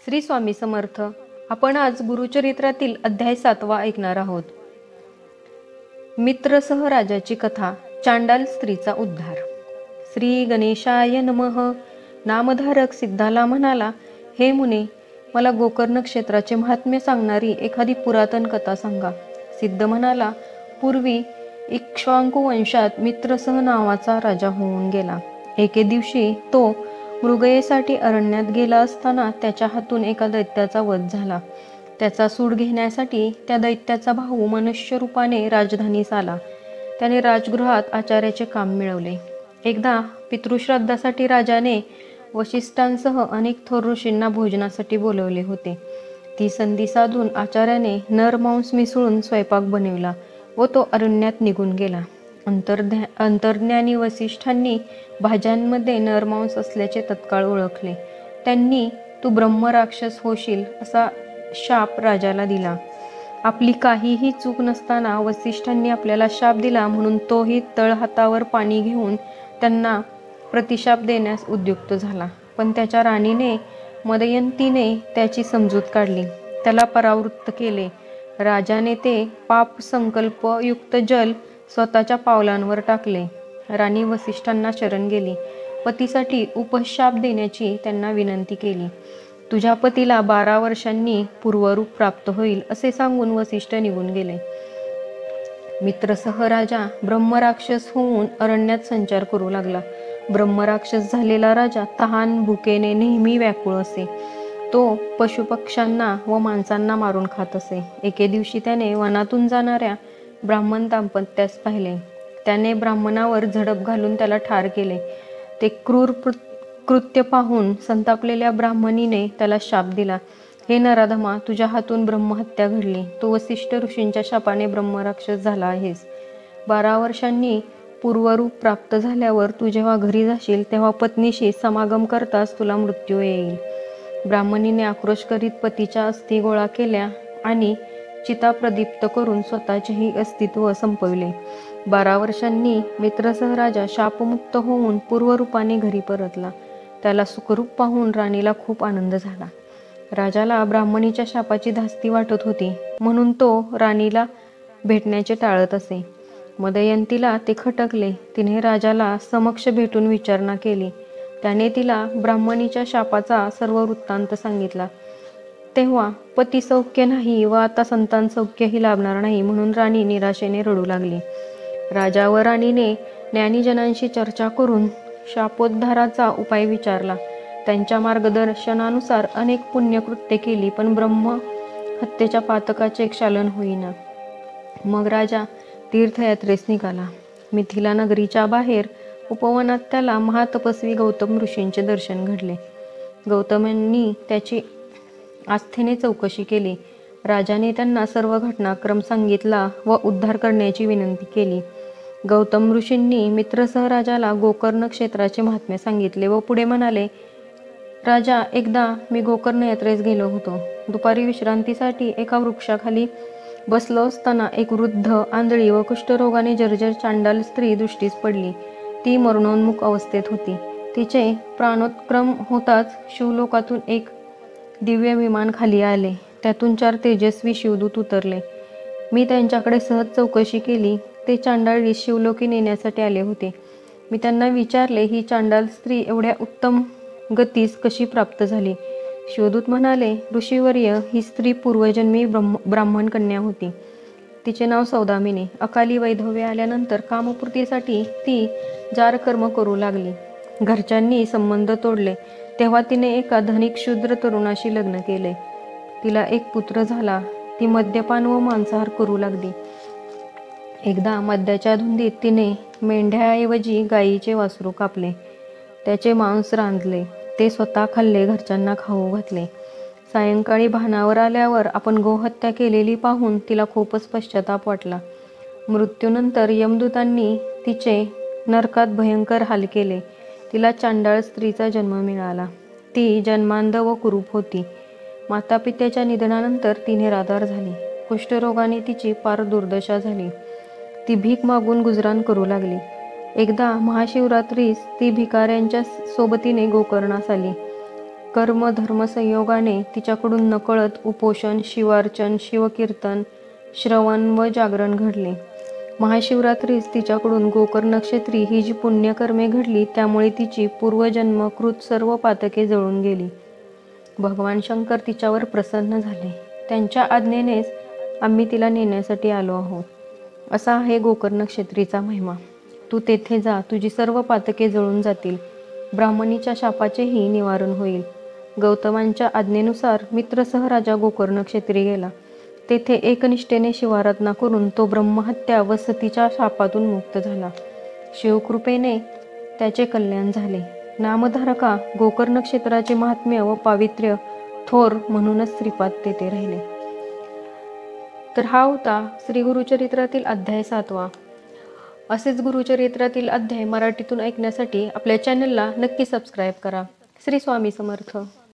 श्री स्वामी समर्थ. आपण आज गुरुचरित्रातील अध्याय 7 ऐकणार आहोत. मित्रसह राजाची कथा. चांडाल स्त्रीचा उद्धार. श्री गणेशाय नमः. नामधारक सिद्धाला म्हणाला, हे मुने, मला गोकर्ण क्षेत्राचे महात्म्य सांगणारी एखादी पुरातन कथा सांगा. सिद्ध म्हणाला, पूर्वी इक्ष्वाकु वंशात मित्रसह नावाचा राजा होऊन गेला. एके दिवशी तो मृगयेसाठी अरण्यात गेला असताना त्याच्या हातून एका दैत्याचा वध झाला. त्याचा सूड घेण्यासाठी त्या दैत्याचा भाऊ मनुष्य रूपाने राजधानीस आला. त्याने राजगृहात आचार्याचे काम मिळवले. एकदा पितृश्राद्धासाठी राजाने वशिष्ठांसह अनेक थोर ऋषींना भोजनासाठी बोलवले होते. ती संधी साधून आचार्याने नर मांस मिसळून स्वयंपाक बनविला व तो अरण्यात निघून गेला. अंतर्ज्ञानी वसिष्ठांनी भाज्यांमध्ये नरमांस असल्याचे तत्काळ ओळखले. त्यांनी तू ब्रह्मराक्षस होशील असा शाप राजाला दिला. आपली काहीही चूक नसताना वसिष्ठांनी आपल्याला शाप दिला म्हणून तोही तळहातावर पाणी घेऊन त्यांना प्रतिशाप देण्यास उद्युक्त झाला. पण त्याच्या राणीने मदयंतीने त्याची समजूत काढली, त्याला परावृत्त केले. राजाने ते पाप संकल्पयुक्त जल स्वतःच्या पावलांवर टाकले. राणी वसिष्ठांना शरण गेली. पतीसाठी उपशाप देण्याची त्यांना विनंती केली. तुझ्या पतीला 12 वर्षांनी पूर्वरूप प्राप्त होईल असे सांगून वसिष्ठ निघून गेले. मित्रसह राजा ब्रह्मराक्षस होऊन अरण्यात संचार करू लागला. ब्रह्मराक्षस झालेला राजा तहान भुकेने नेहमी व्याकुळ असे. तो पशुपक्ष्यांना व माणसांना मारून खात असे. एके दिवशी त्याने वनातून जाणाऱ्या ब्राह्मण दाम्पत्यास पाहिले. त्याने ब्राह्मणावर झडप घालून त्याला ठार केले. ते क्रूर कृत्य पाहून संतापलेल्या ब्राह्मणीने त्याला शाप दिला, हे नराधमा, तुझ्या हातून ब्रह्महत्या घडली. तू वसिष्ठ ऋषींच्या शापाने ब्रह्मराक्षस झाला आहेस. 12 वर्षांनी पूर्वरूप प्राप्त झाल्यावर तू जेव्हा घरी जाशील तेव्हा पत्नीशी समागम करताच तुला मृत्यू येईल. ब्राह्मणीने आक्रोश करीत पतीच्या अस्थी गोळा केल्या आणि चिता प्रदीप्त करून स्वतःचेही अस्तित्व संपविले. 12 वर्षांनी मित्रसह राजा शापमुक्त होऊन पूर्वरूपाने घरी परतला. त्याला सुखरूप पाहून राणीला खूप आनंद झाला. राजाला ब्राह्मणीच्या शापाची धास्ती वाटत होती म्हणून तो राणीला भेटण्याचे टाळत असे. मदयंतीला ते खटकले. तिने राजाला समक्ष भेटून विचारणा केली. त्याने तिला ब्राह्मणीच्या शापाचा सर्व वृत्तांत सांगितला. तेव्हा पती सौख्य नाही व आता संतान सौख्यही लाभणार नाही म्हणून राणी निराशेने रडू लागली. राजा व राणीने ज्ञानीजनांशी चर्चा करून शापोद्धाराचा उपाय विचारला. त्यांच्या मार्गदर्शनानुसार अनेक पुण्यकृत्ये केली पण ब्रह्म हत्येच्या पातकाचे क्षालन होईना. मग राजा तीर्थयात्रेस निघाला. मिथिला नगरीच्या बाहेर उपवनात त्याला महातपस्वी गौतम ऋषींचे दर्शन घडले. गौतमांनी त्याची आस्थेने चौकशी केली. राजाने त्यांना सर्व घटनाक्रम सांगितला व उद्धार करण्याची विनंती केली. गौतम ऋषींनी मित्रसह राजाला गोकर्ण क्षेत्राचे महात्म्य सांगितले व पुढे म्हणाले, राजा, एकदा मी गोकर्ण यात्रेस गेलो होतो. दुपारी विश्रांतीसाठी एका वृक्षाखाली बसलो असताना एक वृद्ध, आंधळी व कुष्ठरोगाने जर्जर चांडाल स्त्री दृष्टीस पडली. ती मरणोन्मुख अवस्थेत होती. तिचे प्राणोत्क्रम होताच शिवलोकातून एक दिव्य विमान खाली आले. त्यातून 4 तेजस्वी शिवदूत उतरले. मी त्यांच्याकडे सहज चौकशी केली. ते चांडाळी शिवलोकी नेण्यासाठी आले होते. मी त्यांना विचारले, ही चांडाल स्त्री एवढ्या उत्तम गतीस कशी प्राप्त झाली? शिवदूत म्हणाले, ऋषीवर्य, ही स्त्री पूर्वजन्मी ब्राह्मण कन्या होती. तिचे नाव सौदामिनी. अकाली वैधव्य आल्यानंतर कामपूर्तीसाठी ती जारकर्म करू लागली. घरच्यांनी संबंध तोडले. तेव्हा तिने एका धनिक शूद्र तरुणाशी लग्न केले. तिला एक पुत्र झाला. ती मद्यपान व मांसाहार करू लागली. एकदा मद्याच्या धुंदीत तिने मेंढ्याऐवजी गायीचे वासरू कापले. त्याचे मांस रांधले. ते स्वतः खाल्ले, घरच्यांना खाऊ घातले. सायंकाळी भानावर आल्यावर आपण गोहत्या केलेली पाहून तिला खूपच पश्चाताप वाटला. मृत्यूनंतर यमदूतांनी तिचे नरकात भयंकर हाल केले. तिला चांडाळ स्त्रीचा जन्म मिळाला. ती जन्मांध व कुरूप होती. मातापित्याच्या निधनानंतर ती निराधार झाली. कुष्ठरोगाने तिची पार दुर्दशा झाली. ती भीक मागून गुजराण करू लागली. एकदा महाशिवरात्रीस ती भिकाऱ्यांच्या सोबतीने गोकर्णास आली. कर्म धर्म संयोगाने तिच्याकडून नकळत उपोषण, शिवार्चन, शिवकीर्तन, श्रवण व जागरण घडले. महाशिवरात्रीस तिच्याकडून गोकर्ण क्षेत्री ही जी पुण्यकर्मे घडली त्यामुळे तिची पूर्वजन्म कृत सर्व पातके जळून गेली. भगवान शंकर तिच्यावर प्रसन्न झाले. त्यांच्या आज्ञेनेच आम्ही तिला नेण्यासाठी आलो आहोत. असा आहे गोकर्ण क्षेत्रीचा महिमा. तू तेथे जा, तुझी सर्व पातके जळून जातील. ब्राह्मणीच्या शापाचेही निवारण होईल. गौतमांच्या आज्ञेनुसार मित्रसह राजा गोकर्ण क्षेत्री गेला. तेथे एकनिष्ठेने शिवाराधना करून तो ब्रह्महत्या व सतीच्या शापातून मुक्त झाला. शिवकृपेने त्याचे कल्याण झाले. नामधारका गोकर्ण क्षेत्राचे महात्म्य व पावित्र्य थोर म्हणूनच श्रीपाद तेथे राहिले. तर हा होता श्री गुरुचरित्रातील अध्याय 7वा. असेच गुरुचरित्रातील अध्याय मराठीतून ऐकण्यासाठी आपल्या चॅनलला नक्की सबस्क्राईब करा. श्री स्वामी समर्थ.